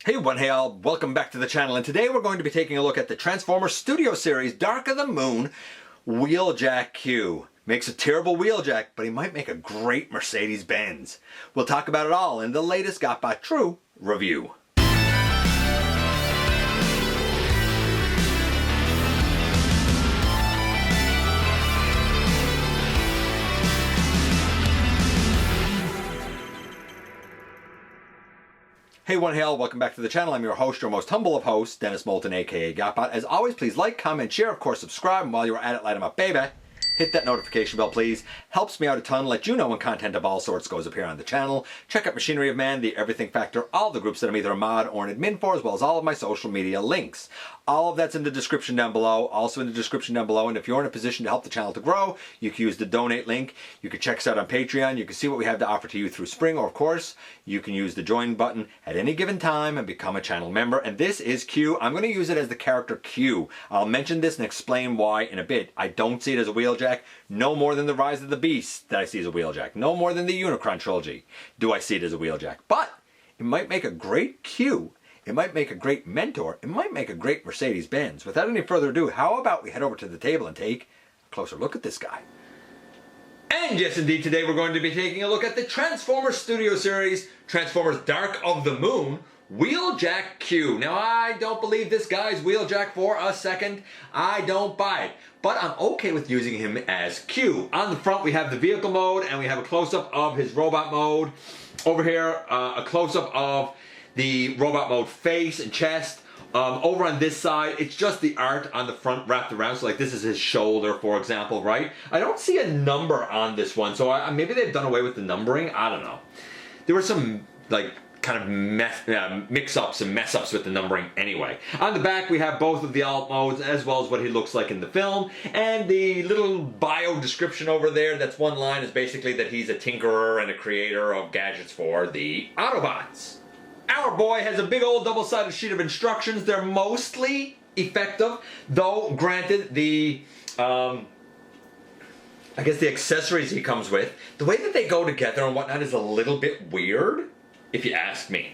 Hey one, hey all, welcome back to the channel, and today we're going to be taking a look at the Transformers Studio Series Dark of the Moon Wheeljack Q. Makes a terrible Wheeljack, but he might make a great Mercedes-Benz. We'll talk about it all in the latest GotBotTrue review. Hey one, hey all, welcome back to the channel. I'm your host, your most humble of hosts, Dennis Moulton, aka GotBot. As always, please like, comment, share, of course subscribe, and while you're at it, light them up, baby. Hit that notification bell, please. Helps me out a ton. Let you know when content of all sorts goes up here on the channel. Check out Machinery of Man, The Everything Factor, all the groups that I'm either a mod or an admin for, as well as all of my social media links. All of that's in the description down below. Also in the description down below. And if you're in a position to help the channel to grow, you can use the donate link. You can check us out on Patreon. You can see what we have to offer to you through Spring. Or of course, you can use the join button at any given time and become a channel member. And this is Q. I'm going to use it as the character Q. I'll mention this and explain why in a bit. I don't see it as a Wheeljack. No more than the Rise of the Beast that I see as a Wheeljack. No more than the Unicron trilogy do I see it as a Wheeljack. But it might make a great Q. It might make a great mentor. It might make a great Mercedes-Benz. Without any further ado, how about we head over to the table and take a closer look at this guy. And yes, indeed, today we're going to be taking a look at the Transformers Studio Series, Transformers Dark of the Moon, Wheeljack Q. Now, I don't believe this guy's Wheeljack for a second. I don't buy it. But I'm okay with using him as Q. On the front, we have the vehicle mode, and we have a close-up of his robot mode. Over here, a close-up of the robot mode face and chest. Over on this side, it's just the art on the front wrapped around. So like this is his shoulder, for example, right? I don't see a number on this one. So maybe they've done away with the numbering. I don't know. There were some like kind of mix-ups and mess-ups with the numbering anyway. On the back, we have both of the alt modes as well as what he looks like in the film. And the little bio description over there, that's one line, is basically that he's a tinkerer and a creator of gadgets for the Autobots. Our boy has a big old double-sided sheet of instructions. They're mostly effective, though granted the, I guess the accessories he comes with, the way that they go together and whatnot is a little bit weird, if you ask me.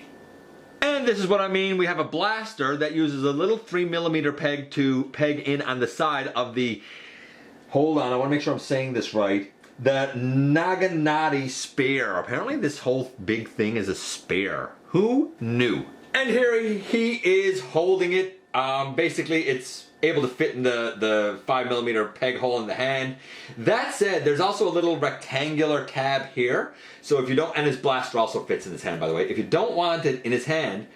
And this is what I mean. We have a blaster that uses a little 3mm peg to peg in on the side of the, hold on, I want to make sure I'm saying this right, the Naganati spare. Apparently this whole big thing is a spare. Who knew? And here he is holding it. Basically, it's able to fit in the 5mm peg hole in the hand. That said, there's also a little rectangular tab here. So if you don't, and his blaster also fits in his hand, by the way. If you don't want it in his hand,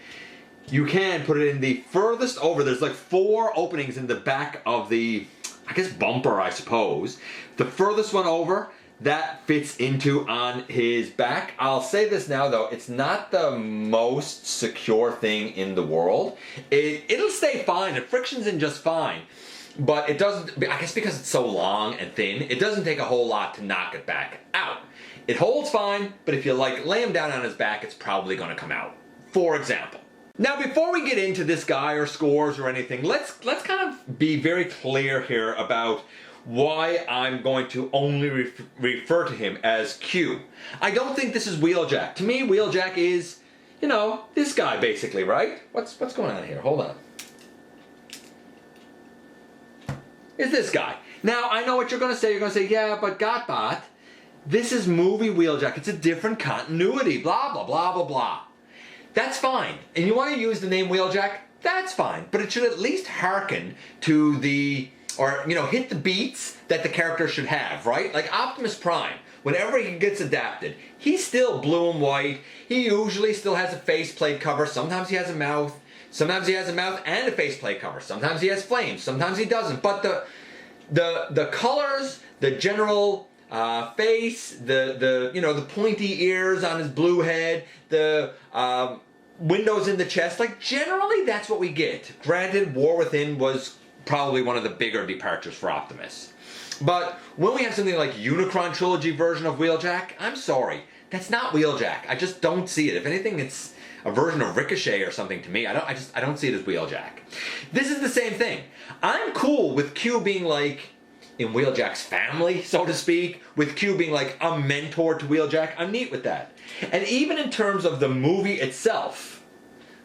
you can put it in the furthest over. There's like 4 openings in the back of the, I guess, bumper, I suppose. The furthest one over, that fits into on his back. I'll say this now though, it's not the most secure thing in the world. It'll stay fine, it frictions in just fine. But it doesn't, I guess because it's so long and thin, it doesn't take a whole lot to knock it back out. It holds fine, but if you like lay him down on his back, it's probably gonna come out, for example. Now before we get into this guy or scores or anything, let's kind of be very clear here about why I'm going to only refer to him as Q. I don't think this is Wheeljack. To me, Wheeljack is, you know, this guy basically, right? What's going on here? Hold on. Is this guy. Now, I know what you're going to say. You're going to say, yeah, but GotBot, this is movie Wheeljack. It's a different continuity, blah, blah, blah, blah, blah. That's fine. And you want to use the name Wheeljack? That's fine. But it should at least hearken to the, or, you know, hit the beats that the character should have, right? Like Optimus Prime, whenever he gets adapted, he's still blue and white. He usually still has a faceplate cover. Sometimes he has a mouth. Sometimes he has a mouth and a faceplate cover. Sometimes he has flames. Sometimes he doesn't. But the colors, the general face, the pointy ears on his blue head, the windows in the chest, like generally that's what we get. Granted, War Within was probably one of the bigger departures for Optimus. But when we have something like Unicron trilogy version of Wheeljack, I'm sorry, that's not Wheeljack. I just don't see it. If anything, it's a version of Ricochet or something to me. I don't see it as Wheeljack. This is the same thing. I'm cool with Q being like in Wheeljack's family, so to speak, with Q being like a mentor to Wheeljack. I'm neat with that. And even in terms of the movie itself,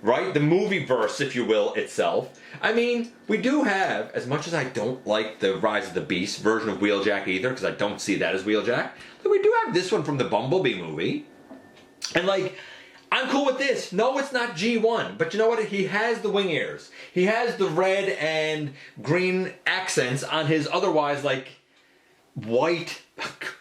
right? The movie verse, if you will, itself. I mean, we do have, as much as I don't like the Rise of the Beast version of Wheeljack either, because I don't see that as Wheeljack, but we do have this one from the Bumblebee movie. And like, I'm cool with this. No, it's not G1, but you know what? He has the wing ears. He has the red and green accents on his otherwise like white,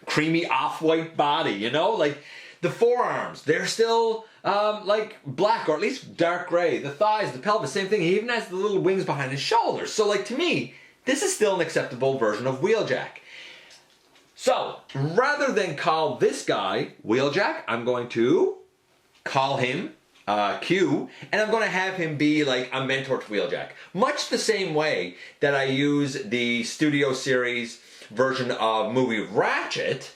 creamy off-white body, you know? Like, the forearms, they're still like black or at least dark gray. The thighs, the pelvis, same thing. He even has the little wings behind his shoulders. So like, to me, this is still an acceptable version of Wheeljack. So, rather than call this guy Wheeljack, I'm going to call him Q, and I'm going to have him be like a mentor to Wheeljack. Much the same way that I use the Studio Series version of movie Ratchet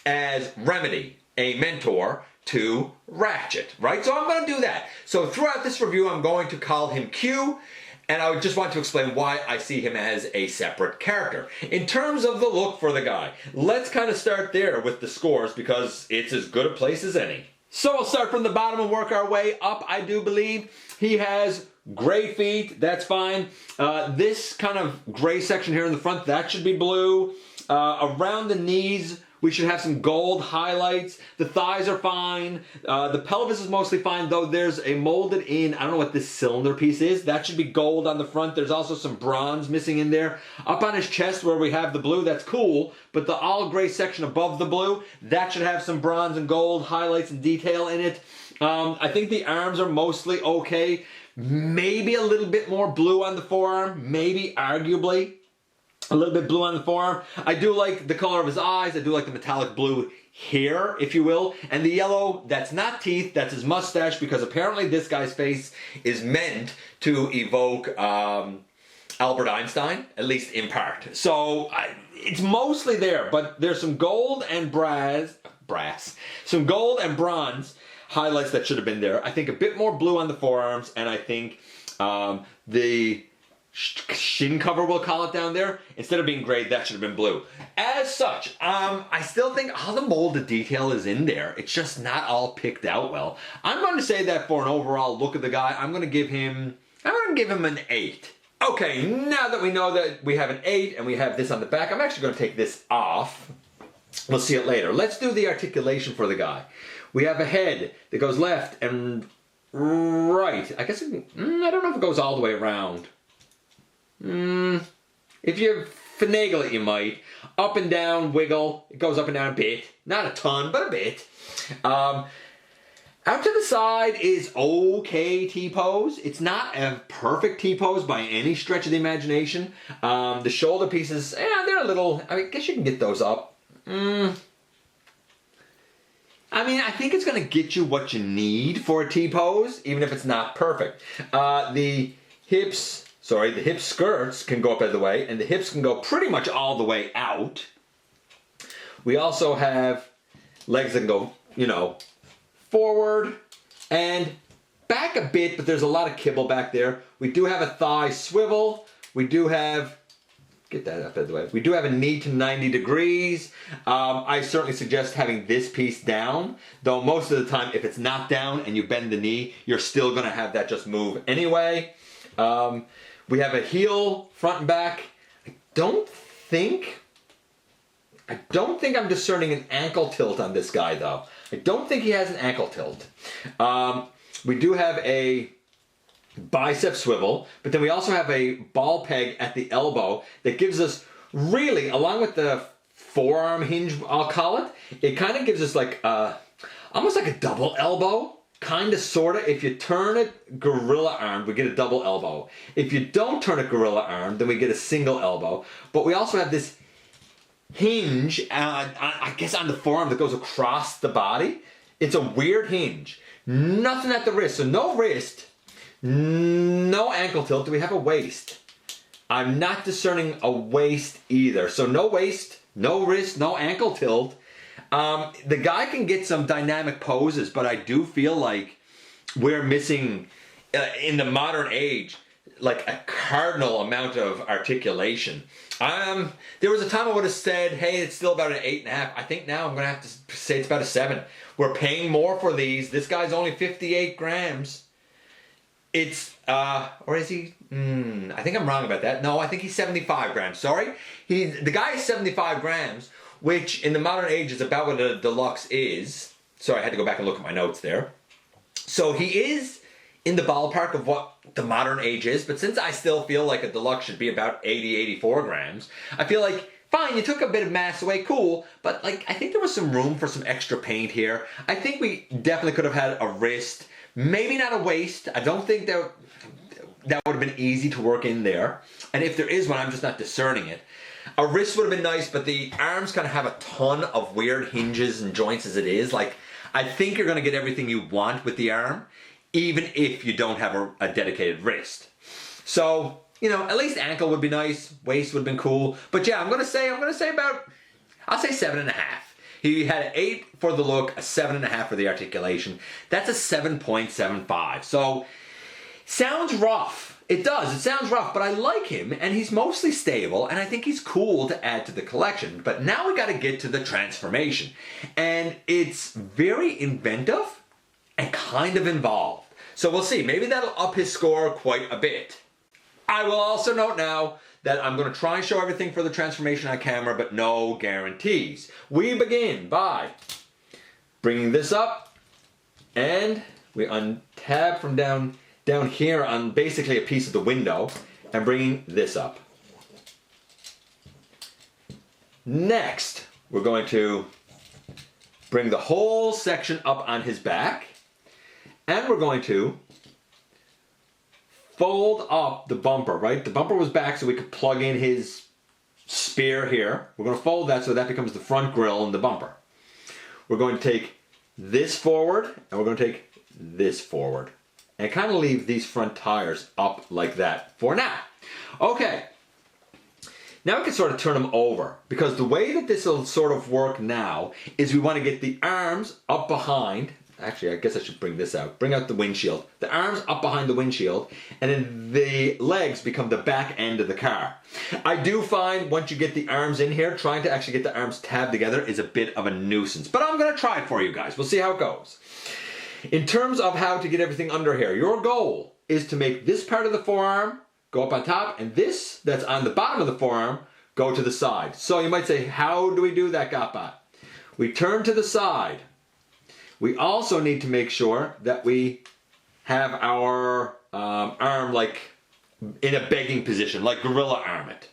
as Remedy, a mentor to Ratchet, right? So I'm going to do that. So throughout this review, I'm going to call him Q, and I just want to explain why I see him as a separate character. In terms of the look for the guy, let's kind of start there with the scores because it's as good a place as any. So we'll start from the bottom and work our way up. I do believe he has gray feet. That's fine. This kind of gray section here in the front, that should be blue. Around the knees, we should have some gold highlights. The thighs are fine. The pelvis is mostly fine, though there's a molded in, I don't know what this cylinder piece is. That should be gold on the front. There's also some bronze missing in there. Up on his chest where we have the blue, that's cool. But the all gray section above the blue, that should have some bronze and gold highlights and detail in it. I think the arms are mostly okay. Maybe a little bit more blue on the forearm. Maybe, arguably, a little bit blue on the forearm. I do like the color of his eyes. I do like the metallic blue hair, if you will. And the yellow, that's not teeth, that's his mustache, because apparently this guy's face is meant to evoke Albert Einstein, at least in part. So it's mostly there, but there's some gold and some gold and bronze highlights that should have been there. I think a bit more blue on the forearms, and I think the shin cover, we'll call it, down there, instead of being gray, that should have been blue. As such, I still think all the molded detail is in there. It's just not all picked out well. I'm going to say that for an overall look of the guy, I'm going to give him an 8. Okay, now that we know that we have an 8 and we have this on the back, I'm actually going to take this off. We'll see it later. Let's do the articulation for the guy. We have a head that goes left and right. I guess, I don't know if it goes all the way around. If you finagle it, you might. Up and down, wiggle. It goes up and down a bit. Not a ton, but a bit. Out to the side is okay T-pose. It's not a perfect T-pose by any stretch of the imagination. The shoulder pieces, they're a little, I guess you can get those up. I mean, I think it's going to get you what you need for a T-pose, even if it's not perfect. The hip skirts can go up either way, and the hips can go pretty much all the way out. We also have legs that can go, forward and back a bit, but there's a lot of kibble back there. We do have a thigh swivel. We do have, get that up out of the way. We do have a knee to 90 degrees. I certainly suggest having this piece down, though most of the time, if it's not down and you bend the knee, you're still going to have that just move anyway. We have a heel, front and back. I don't think I'm discerning an ankle tilt on this guy, though. I don't think he has an ankle tilt. We do have a bicep swivel, but then we also have a ball peg at the elbow that gives us, really, along with the forearm hinge, I'll call it, it kind of gives us like almost like a double elbow. Kind of, sort of. If you turn it gorilla arm, we get a double elbow. If you don't turn it gorilla arm, then we get a single elbow. But we also have this hinge, I guess on the forearm that goes across the body. It's a weird hinge. Nothing at the wrist. So no wrist, no ankle tilt. Do we have a waist? I'm not discerning a waist either. So no waist, no wrist, no ankle tilt. The guy can get some dynamic poses, but I do feel like we're missing, in the modern age, like a cardinal amount of articulation. There was a time I would have said, hey, it's still about an 8.5. I think now I'm going to have to say it's about a 7. We're paying more for these. This guy's only 58 grams. It's, or is he, I think I'm wrong about that. No, I think he's 75 grams, sorry. The guy is 75 grams, which in the modern age is about what a deluxe is. Sorry, I had to go back and look at my notes there. So he is in the ballpark of what the modern age is, but since I still feel like a deluxe should be about 80, 84 grams, I feel like, fine, you took a bit of mass away, cool, but like, I think there was some room for some extra paint here. I think we definitely could have had a wrist, maybe not a waist. I don't think that would have been easy to work in there. And if there is one, I'm just not discerning it. A wrist would have been nice, but the arms kind of have a ton of weird hinges and joints as it is. Like, I think you're gonna get everything you want with the arm, even if you don't have a dedicated wrist. So, you know, at least ankle would be nice, waist would have been cool. But yeah, I'm gonna say about, I'll say 7.5. He had an 8 for the look, a 7.5 for the articulation. That's a 7.75. So, sounds rough. It does, it sounds rough, but I like him, and he's mostly stable, and I think he's cool to add to the collection. But now we gotta get to the transformation. And it's very inventive and kind of involved. So we'll see, maybe that'll up his score quite a bit. I will also note now that I'm gonna try and show everything for the transformation on camera, but no guarantees. We begin by bringing this up, and we untab from down here on basically a piece of the window, and bringing this up. Next, we're going to bring the whole section up on his back, and we're going to fold up the bumper, right? The bumper was back so we could plug in his spear here. We're going to fold that so that becomes the front grille and the bumper. We're going to take this forward, and we're going to take this forward. And kind of leave these front tires up like that for now. Okay, now we can sort of turn them over, because the way that this will sort of work now is we want to get the arms up behind. Actually, I guess I should bring this out. Bring out the windshield. The arms up behind the windshield, and then the legs become the back end of the car. I do find once you get the arms in here, trying to actually get the arms tabbed together is a bit of a nuisance. But I'm going to try it for you guys. We'll see how it goes. In terms of how to get everything under here, your goal is to make this part of the forearm go up on top, and this that's on the bottom of the forearm go to the side. So you might say, how do we do that, GotBot? We turn to the side. We also need to make sure that we have our arm like in a begging position, like gorilla arm it.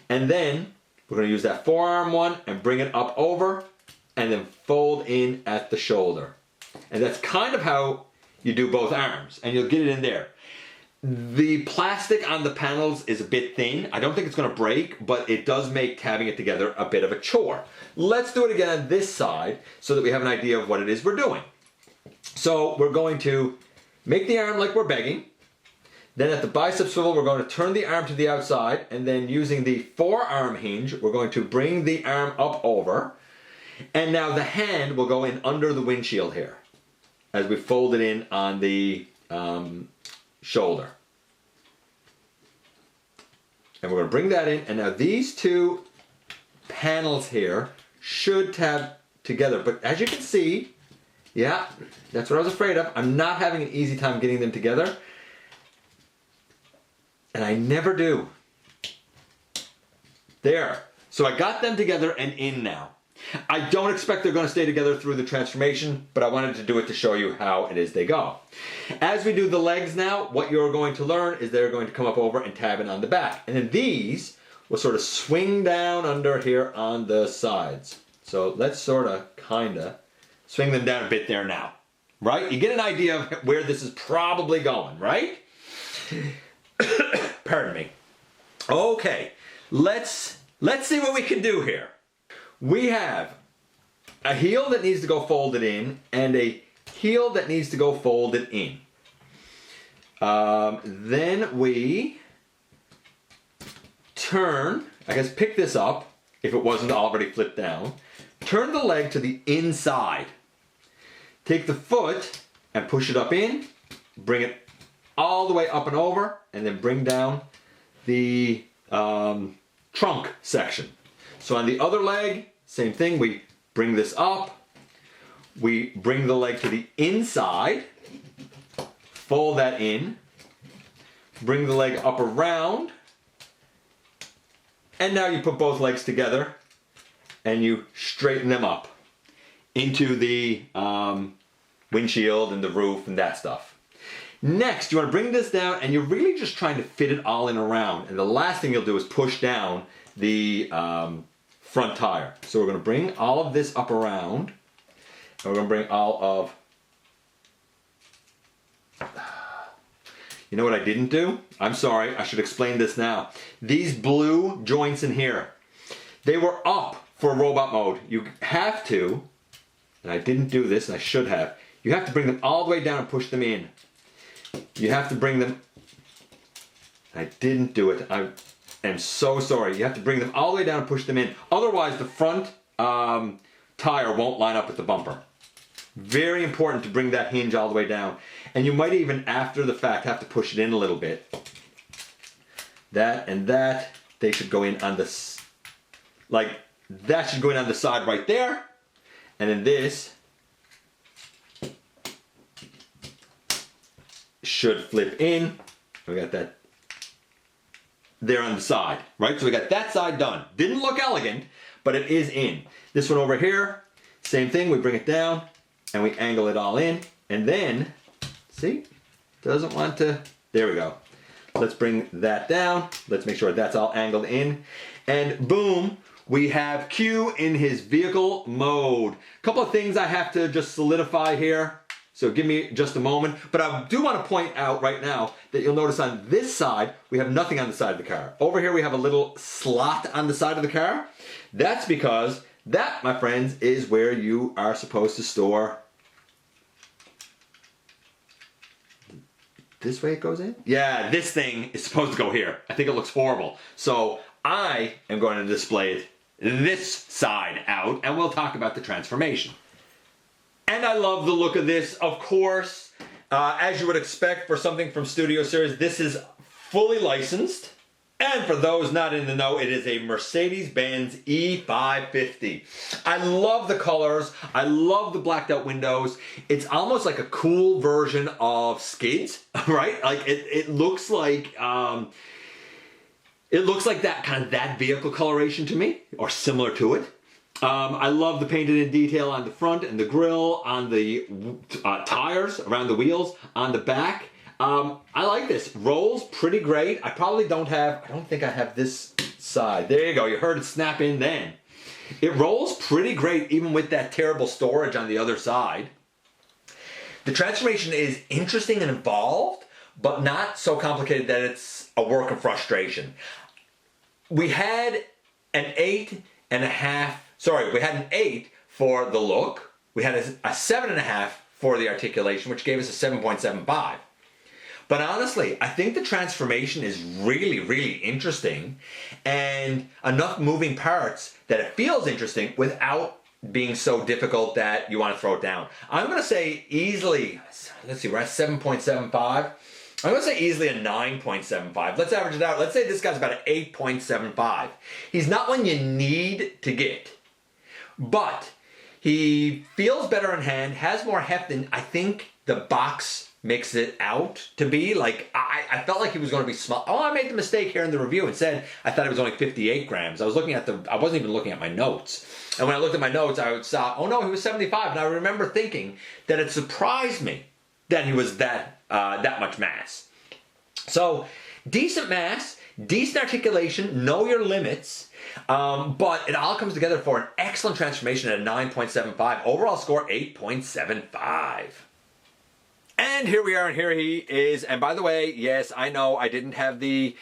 And then we're going to use that forearm one and bring it up over, and then fold in at the shoulder. And that's kind of how you do both arms, and you'll get it in there. The plastic on the panels is a bit thin. I don't think it's going to break, but it does make tabbing it together a bit of a chore. Let's do it again on this side so that we have an idea of what it is we're doing. So we're going to make the arm like we're begging. Then at the bicep swivel, we're going to turn the arm to the outside, and then using the forearm hinge, we're going to bring the arm up over. And now the hand will go in under the windshield here, as we fold it in on the shoulder. And we're going to bring that in, and now these two panels here should tab together. But as you can see, yeah, that's what I was afraid of. I'm not having an easy time getting them together. And I never do. There. So I got them together and in now. I don't expect they're going to stay together through the transformation, but I wanted to do it to show you how it is they go. As we do the legs now, what you're going to learn is they're going to come up over and tab in on the back. And then these will sort of swing down under here on the sides. So let's sort of, kind of, swing them down a bit there now. Right? You get an idea of where this is probably going, right? Pardon me. Okay, let's see what we can do here. We have a heel that needs to go folded in and a heel that needs to go folded in. Then we turn, I guess pick this up if it wasn't already flipped down. Turn the leg to the inside. Take the foot and push it up in. Bring it all the way up and over, and then bring down the trunk section. So on the other leg, same thing, we bring this up, we bring the leg to the inside, fold that in, bring the leg up around, and now you put both legs together and you straighten them up into the windshield and the roof and that stuff. Next, you want to bring this down and you're really just trying to fit it all in around. And the last thing you'll do is push down the front tire. So we're going to bring all of this up around, and we're going to bring all of... You know what I didn't do? I'm sorry, I should explain this now. These blue joints in here, they were up for robot mode. You have to, and I didn't do this and I should have, you have to bring them all the way down and push them in. You have to bring them, I didn't do it. I am so sorry. You have to bring them all the way down and push them in. Otherwise the front tire won't line up with the bumper. Very important to bring that hinge all the way down. And you might even, after the fact, have to push it in a little bit. That and that, they should go in on the, like, that should go in on the side right there. And then this should flip in. We got that there on the side, right? So we got that side done. Didn't look elegant, but it is in. This one over here, same thing, we bring it down and we angle it all in, and then, see, doesn't want to, there we go. Let's bring that down. Let's make sure that's all angled in, and boom, we have Q in his vehicle mode. A couple of things I have to just solidify here, so give me just a moment. But I do want to point out right now that you'll notice on this side, we have nothing on the side of the car. Over here we have a little slot on the side of the car. That's because that, my friends, is where you are supposed to store. This way it goes in? Yeah, this thing is supposed to go here. I think it looks horrible. So I am going to display it this side out, and we'll talk about the transformation. And I love the look of this, of course. As you would expect for something from Studio Series, this is fully licensed. And for those not in the know, it is a Mercedes-Benz E550. I love the colors. I love the blacked out windows. It's almost like a cool version of Skids, right? Like it looks like that kind of that vehicle coloration to me, or similar to it. I love the painted in detail on the front and the grille, on the tires, around the wheels, on the back. I like this. Rolls pretty great. I don't think I have this side. There you go. You heard it snap in then. It rolls pretty great even with that terrible storage on the other side. The transformation is interesting and involved, but not so complicated that it's a work of frustration. We had an 8.5, we had an 8 for the look. We had a 7.5 for the articulation, which gave us a 7.75. But honestly, I think the transformation is really, really interesting, and enough moving parts that it feels interesting without being so difficult that you want to throw it down. I'm going to say easily, let's see, we're at 7.75. I'm going to say easily a 9.75. Let's average it out. Let's say this guy's about an 8.75. He's not one you need to get, but he feels better in hand, has more heft than I think the box makes it out to be. Like, I felt like he was going to be small. Oh, I made the mistake here in the review and said I thought it was only 58 grams. I wasn't even looking at my notes. And when I looked at my notes, I saw, oh no, he was 75. And I remember thinking that it surprised me that he was that much mass. So, decent mass, decent articulation, know your limits, but it all comes together for an excellent transformation at a 9.75. Overall score, 8.75. And here we are, and here he is. And by the way, yes, I know I didn't have the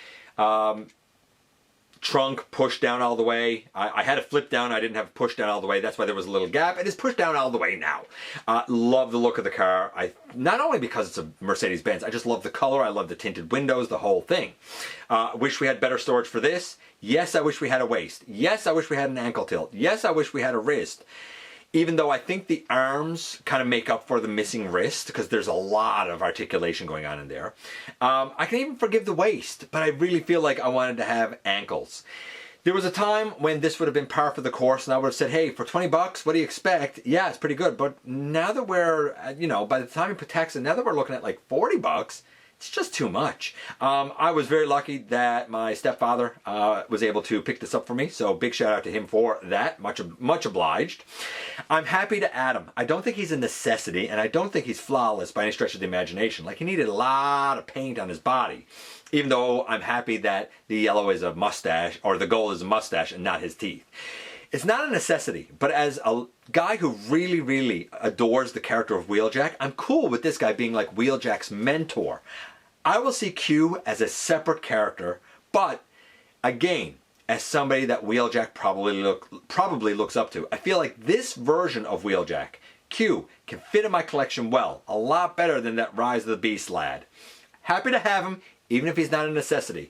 trunk pushed down all the way. I had it flipped down. I didn't have it pushed down all the way. That's why there was a little gap. It is pushed down all the way now. Love the look of the car. Not only because it's a Mercedes-Benz, I just love the color. I love the tinted windows, the whole thing. Wish we had better storage for this. Yes, I wish we had a waist. Yes, I wish we had an ankle tilt. Yes, I wish we had a wrist. Even though I think the arms kind of make up for the missing wrist, because there's a lot of articulation going on in there. I can even forgive the waist, but I really feel like I wanted to have ankles. There was a time when this would have been par for the course and I would have said, hey, for 20 bucks, what do you expect? Yeah, it's pretty good. But now that we're, you know, by the time you put tax in, now that we're looking at like 40 bucks, it's just too much. I was very lucky that my stepfather was able to pick this up for me. So big shout out to him for that. Much obliged. I'm happy to add him. I don't think he's a necessity and I don't think he's flawless by any stretch of the imagination. Like he needed a lot of paint on his body. Even though I'm happy that the yellow is a mustache, or the gold is a mustache and not his teeth. It's not a necessity, but as a guy who really, really adores the character of Wheeljack, I'm cool with this guy being like Wheeljack's mentor. I will see Q as a separate character, but again, as somebody that Wheeljack probably looks up to. I feel like this version of Wheeljack, Q, can fit in my collection well, a lot better than that Rise of the Beast lad. Happy to have him, even if he's not a necessity.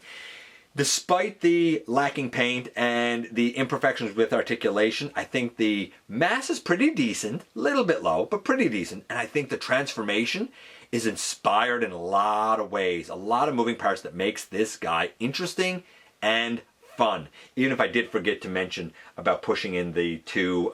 Despite the lacking paint and the imperfections with articulation, I think the mass is pretty decent, a little bit low, but pretty decent. And I think the transformation is inspired in a lot of ways, a lot of moving parts that makes this guy interesting and fun. Even if I did forget to mention about pushing in the two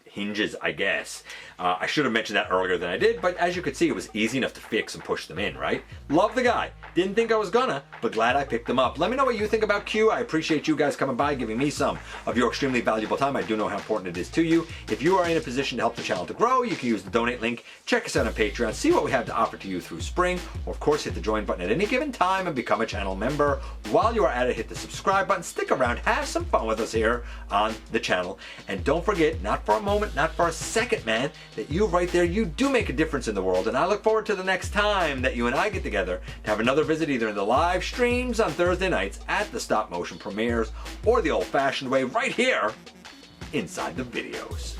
hinges, I guess. I should have mentioned that earlier than I did, but as you could see, it was easy enough to fix and push them in, right? Love the guy. Didn't think I was gonna, but glad I picked them up. Let me know what you think about Q. I appreciate you guys coming by, giving me some of your extremely valuable time. I do know how important it is to you. If you are in a position to help the channel to grow, you can use the donate link. Check us out on Patreon. See what we have to offer to you through spring. Or of course, hit the join button at any given time and become a channel member. While you are at it, hit the subscribe button. Stick around. Have some fun with us here on the channel. And don't forget, not for a moment, not for a second, man, that you right there, you do make a difference in the world. And I look forward to the next time that you and I get together to have another visit, either in the live streams on Thursday nights at the stop motion premieres or the old fashioned way right here inside the videos.